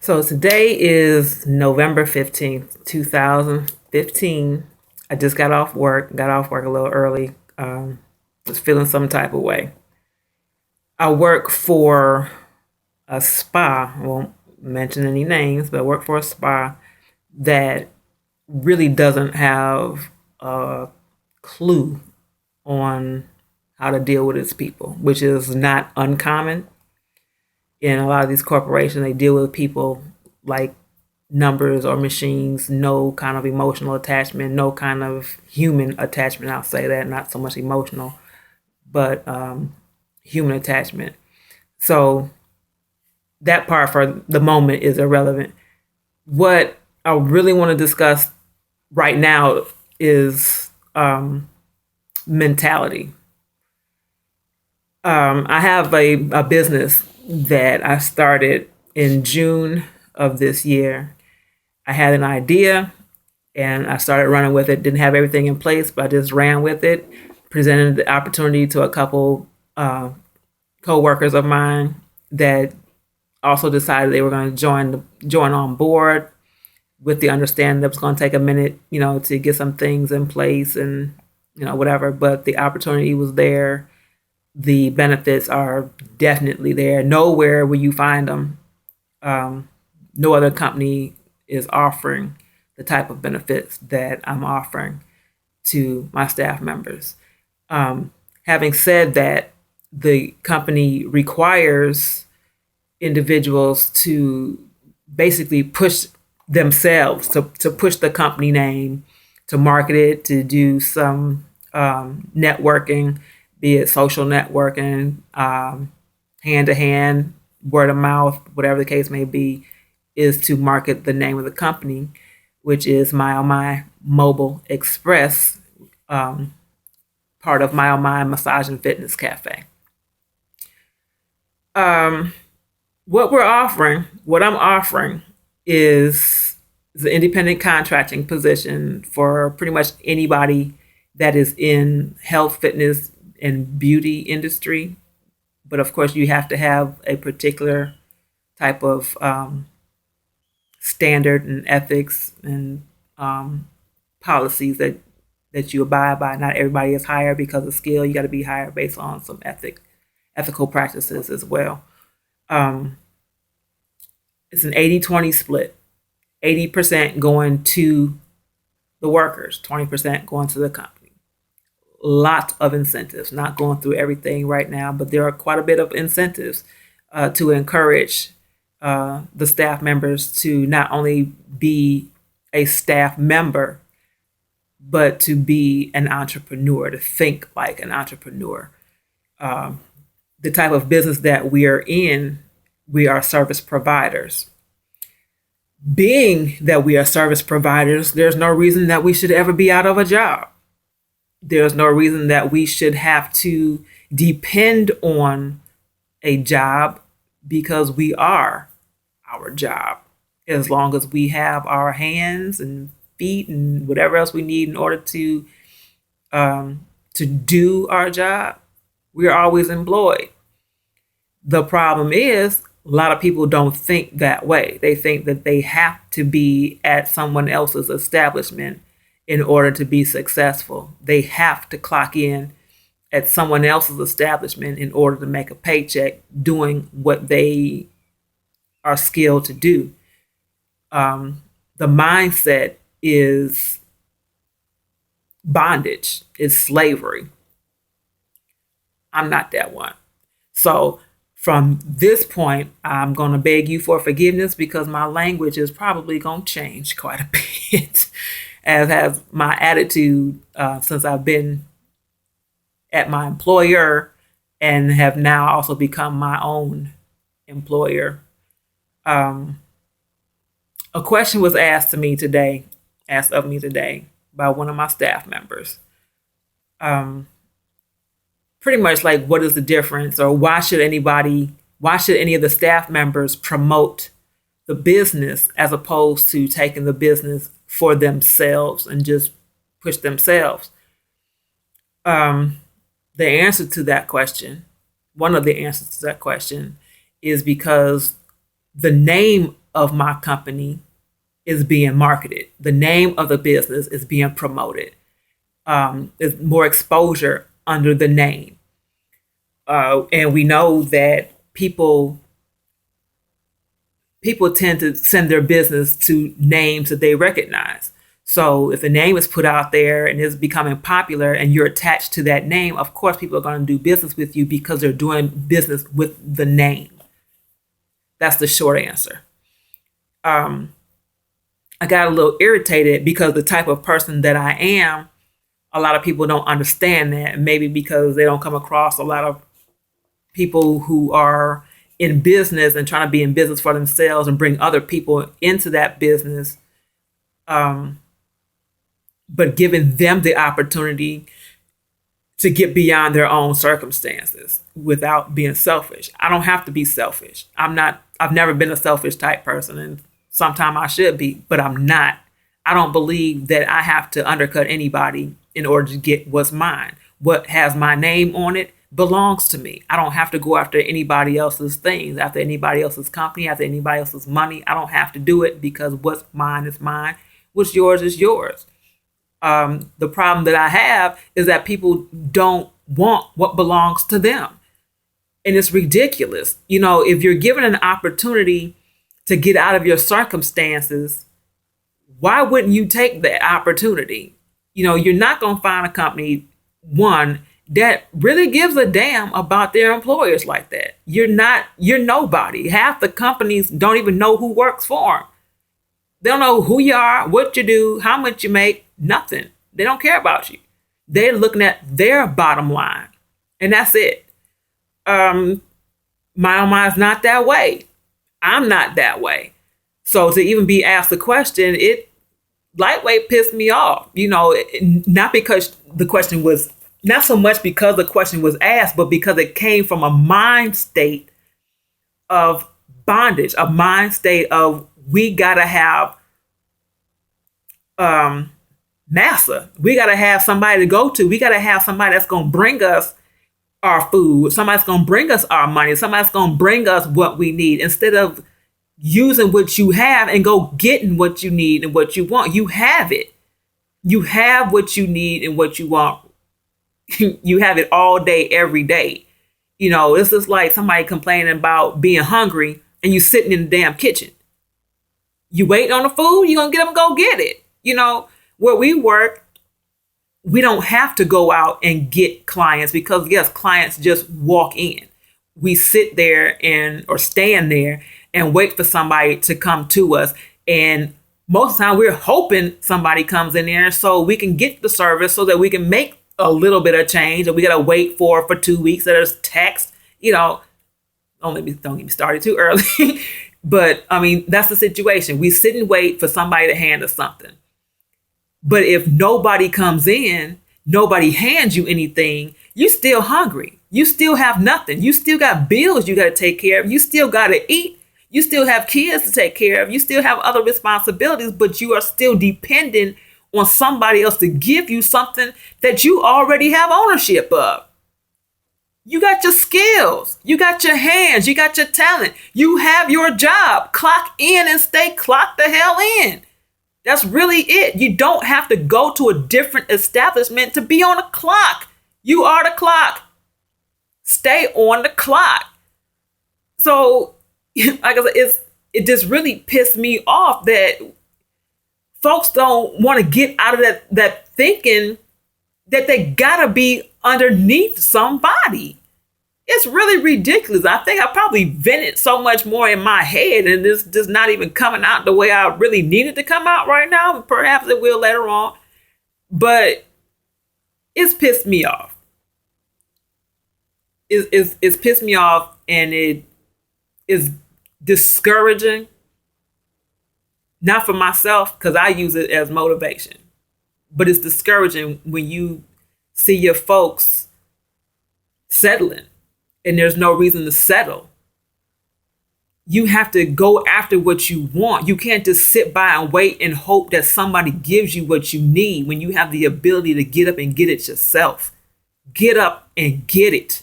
So today is November 15th, 2015. I just got off work a little early, was feeling some type of way. I work for a spa, I won't mention any names, but I work for a spa that really doesn't have a clue on how to deal with its people, which is not uncommon. In a lot of these corporations, they deal with people like numbers or machines, no kind of emotional attachment, no kind of human attachment. I'll say that, not so much emotional, but human attachment. So that part for the moment is irrelevant. What I really want to discuss right now is mentality. I have a business that I started in June of this year. I had an idea and I started running with it. Didn't have everything in place, but I just ran with it. Presented the opportunity to a couple co-workers of mine that also decided they were going to join on board with the understanding that it was going to take a minute, to get some things in place and whatever. But the opportunity was there. The benefits are definitely there. Nowhere will you find them. No other company is offering the type of benefits that I'm offering to my staff members. Having said that, the company requires individuals to basically push themselves, to push the company name, to market it, to do some networking, be it social networking, hand to hand, word of mouth, whatever the case may be, is to market the name of the company, which is My Mobile Express, part of My Massage and Fitness Cafe. What I'm offering is the independent contracting position for pretty much anybody that is in health, fitness, and beauty industry. But of course, you have to have a particular type of standard and ethics and policies that you abide by. Not everybody is hired because of skill. You got to be hired based on some ethical practices as well. It's an 80-20 split. 80% going to the workers, 20% going to the company. Lots of incentives, not going through everything right now, but there are quite a bit of incentives to encourage the staff members to not only be a staff member, but to be an entrepreneur, to think like an entrepreneur. The type of business that we are in, we are service providers. Being that we are service providers, there's no reason that we should ever be out of a job. There's no reason that we should have to depend on a job because we are our job. As long as we have our hands and feet and whatever else we need in order to do our job, we are always employed. The problem is a lot of people don't think that way. They think that they have to be at someone else's establishment in order to be successful. They have to clock in at someone else's establishment in order to make a paycheck doing what they are skilled to do. The mindset is bondage, is slavery. I'm not that one. So from this point, I'm going to beg you for forgiveness because my language is probably going to change quite a bit, as has my attitude since I've been at my employer and have now also become my own employer. A question was asked of me today by one of my staff members. Pretty much like, what is the difference, or why should any of the staff members promote the business as opposed to taking the business for themselves and just push themselves? The answer to that question, one of the answers to that question, is because the name of my company is being marketed. The name of the business is being promoted. There's more exposure under the name. And we know that people tend to send their business to names that they recognize. So if a name is put out there and is becoming popular and you're attached to that name, of course people are going to do business with you because they're doing business with the name. That's the short answer. I got a little irritated because the type of person that I am, a lot of people don't understand that. Maybe because they don't come across a lot of people who are in business and trying to be in business for themselves and bring other people into that business, but giving them the opportunity to get beyond their own circumstances without being selfish. I don't have to be selfish. I've never been a selfish type person, and sometimes I should be, but I'm not. I don't believe that I have to undercut anybody in order to get what's mine. What has my name on it belongs to me. I don't have to go after anybody else's things, after anybody else's company, after anybody else's money. I don't have to do it because what's mine is mine. What's yours is yours. The problem that I have is that people don't want what belongs to them. And it's ridiculous. You know, if you're given an opportunity to get out of your circumstances, why wouldn't you take that opportunity? You know, you're not going to find a company, one, that really gives a damn about their employers like that. You're nobody. Half the companies don't even know who works for them. They don't know who you are, what you do, how much you make, nothing. They don't care about you. They're looking at their bottom line, and that's it. My mind's not that way. I'm not that way. So to even be asked the question, it lightweight pissed me off. You know, not because the question was, not so much because the question was asked, but because it came from a mind state of bondage, a mind state of we gotta have massa. We gotta have somebody to go to. We gotta have somebody that's gonna bring us our food. Somebody's gonna bring us our money. Somebody's gonna bring us what we need instead of using what you have and go getting what you need and what you want. You have it. You have what you need and what you want. You have it all day, every day. You know, it's just like somebody complaining about being hungry and you sitting in the damn kitchen. You waiting on the food, you're going to get up and go get it. You know, where we work, we don't have to go out and get clients because, yes, clients just walk in. We sit there or stand there and wait for somebody to come to us. And most of the time we're hoping somebody comes in there so we can get the service so that we can make a little bit of change, and we got to wait for 2 weeks. There's text, you know, don't get me started too early. But I mean, that's the situation. We sit and wait for somebody to hand us something. But if nobody comes in, nobody hands you anything, you still hungry. You still have nothing. You still got bills you got to take care of. You still got to eat. You still have kids to take care of. You still have other responsibilities, but you are still dependent on somebody else to give you something that you already have ownership of. You got your skills. You got your hands. You got your talent. You have your job. Clock in and stay clocked the hell in. That's really it. You don't have to go to a different establishment to be on the clock. You are the clock. Stay on the clock. So, like I said, it just really pissed me off that folks don't want to get out of that thinking that they gotta be underneath somebody. It's really ridiculous. I think I probably vented so much more in my head, and this just not even coming out the way I really needed to come out right now. Perhaps it will later on, but it's pissed me off. It's pissed me off, and it is discouraging. Not for myself, because I use it as motivation, but it's discouraging when you see your folks settling and there's no reason to settle. You have to go after what you want. You can't just sit by and wait and hope that somebody gives you what you need when you have the ability to get up and get it yourself. Get up and get it.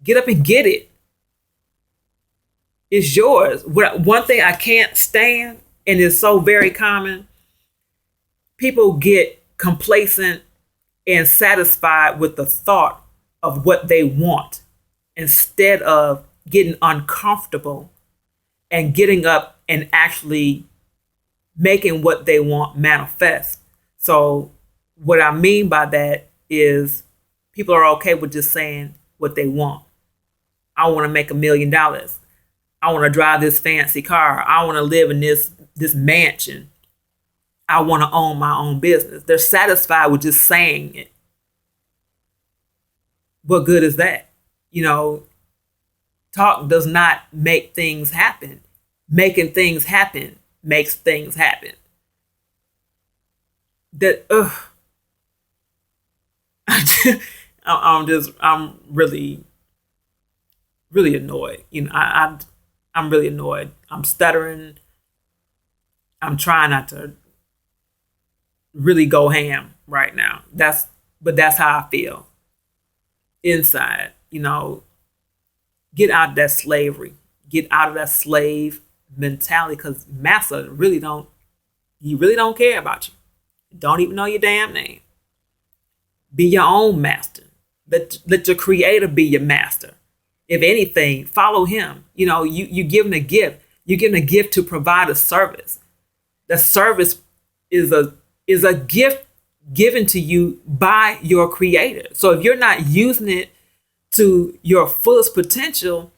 Get up and get it. It's yours. One thing I can't stand, and it's so very common, people get complacent and satisfied with the thought of what they want instead of getting uncomfortable and getting up and actually making what they want manifest. So, what I mean by that is people are okay with just saying what they want. I want to make $1 million. I want to drive this fancy car. I want to live in this mansion. I want to own my own business. They're satisfied with just saying it. What good is that? You know, talk does not make things happen. Making things happen makes things happen. That I'm really annoyed. You know, I'm really annoyed. I'm stuttering. I'm trying not to really go ham right now. But that's how I feel inside. You know, get out of that slavery. Get out of that slave mentality, because massa really don't care about you. Don't even know your damn name. Be your own master. Let your creator be your master. If anything, follow him. You know, you give him a gift. You're given a gift to provide a service. The service is a gift given to you by your creator. So if you're not using it to your fullest potential,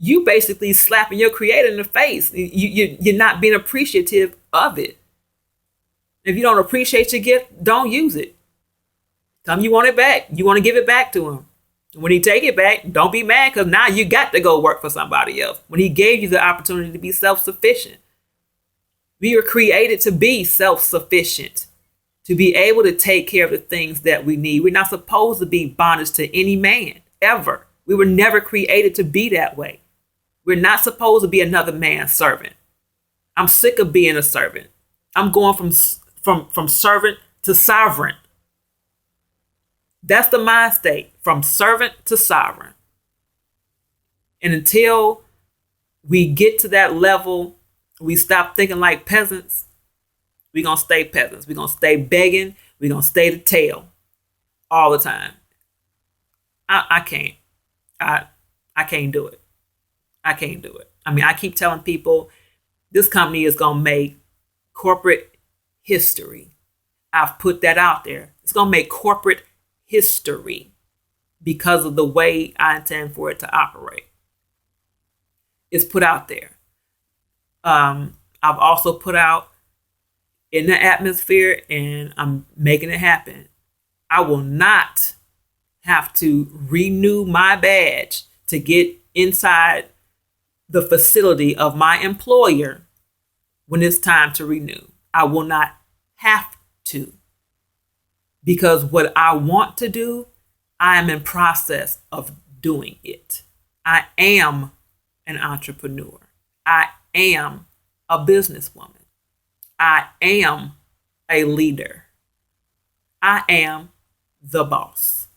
you basically slapping your creator in the face. You're not being appreciative of it. If you don't appreciate your gift, don't use it. Tell him you want it back. You want to give it back to him. When he take it back, don't be mad, because now you got to go work for somebody else. When he gave you the opportunity to be self-sufficient. We were created to be self-sufficient, to be able to take care of the things that we need. We're not supposed to be bondage to any man, ever. We were never created to be that way. We're not supposed to be another man's servant. I'm sick of being a servant. I'm going from servant to sovereign. That's the mind state, from servant to sovereign. And until we get to that level, we stop thinking like peasants, we're going to stay peasants. We're going to stay begging. We're going to stay the tail all the time. I can't. I can't do it. I can't do it. I mean, I keep telling people this company is going to make corporate history. I've put that out there. It's going to make corporate history because of the way I intend for it to operate. It's put out there. I've also put out in the atmosphere, and I'm making it happen. I will not have to renew my badge to get inside the facility of my employer when it's time to renew. I will not have to, because what I want to do, I am in process of doing it. I am an entrepreneur. I am a businesswoman. I am a leader. I am the boss.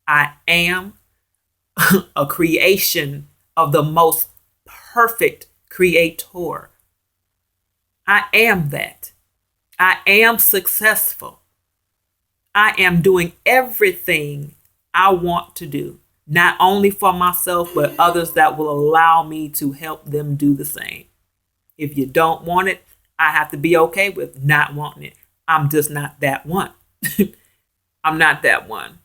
I am a creation of the most perfect creator. I am that. I am successful. I am doing everything I want to do, not only for myself, but others that will allow me to help them do the same. If you don't want it, I have to be okay with not wanting it. I'm just not that one. I'm not that one.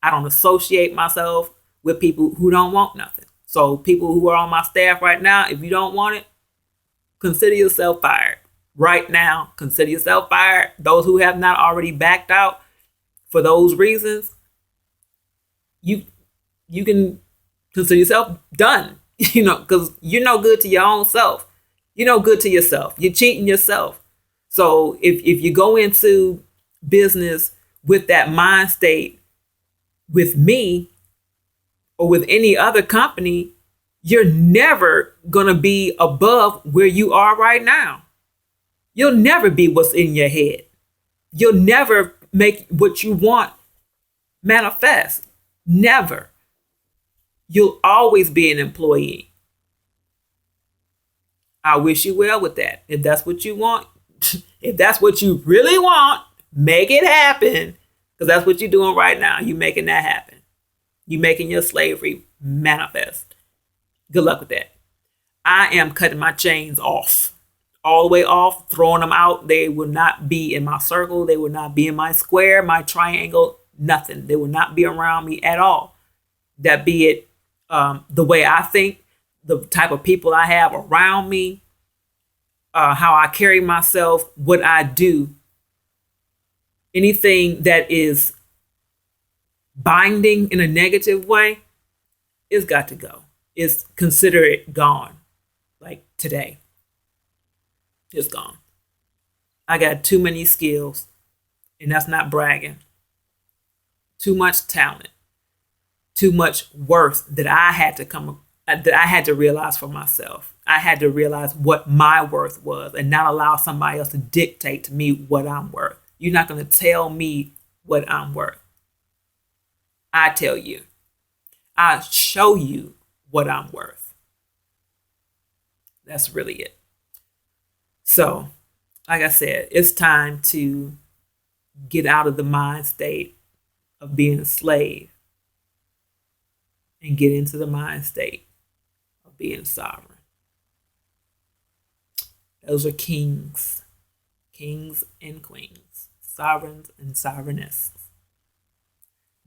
I don't associate myself with people who don't want nothing. So people who are on my staff right now, if you don't want it, consider yourself fired. Right now, consider yourself fired. Those who have not already backed out for those reasons, you can consider yourself done. Because you're no good to your own self. You're no good to yourself. You're cheating yourself. So if you go into business with that mind state with me or with any other company, you're never going to be above where you are right now. You'll never be what's in your head. You'll never make what you want manifest. Never. You'll always be an employee. I wish you well with that. If that's what you want, if that's what you really want, make it happen. Because that's what you're doing right now. You're making that happen. You're making your slavery manifest. Good luck with that. I am cutting my chains off. All the way off, throwing them out. They will not be in my circle. They will not be in my square, my triangle, nothing. They will not be around me at all. That be it the way I think, the type of people I have around me, how I carry myself, what I do. Anything that is binding in a negative way, it's got to go. It's consider it gone. Like today. It's gone. I got too many skills, and that's not bragging. Too much talent, too much worth that I had to realize for myself. I had to realize what my worth was and not allow somebody else to dictate to me what I'm worth. You're not going to tell me what I'm worth. I tell you. I show you what I'm worth. That's really it. So, like I said, it's time to get out of the mind state of being a slave and get into the mind state of being sovereign. Those are kings and queens, sovereigns and sovereignesses.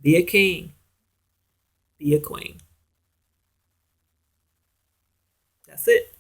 Be a king, be a queen. That's it.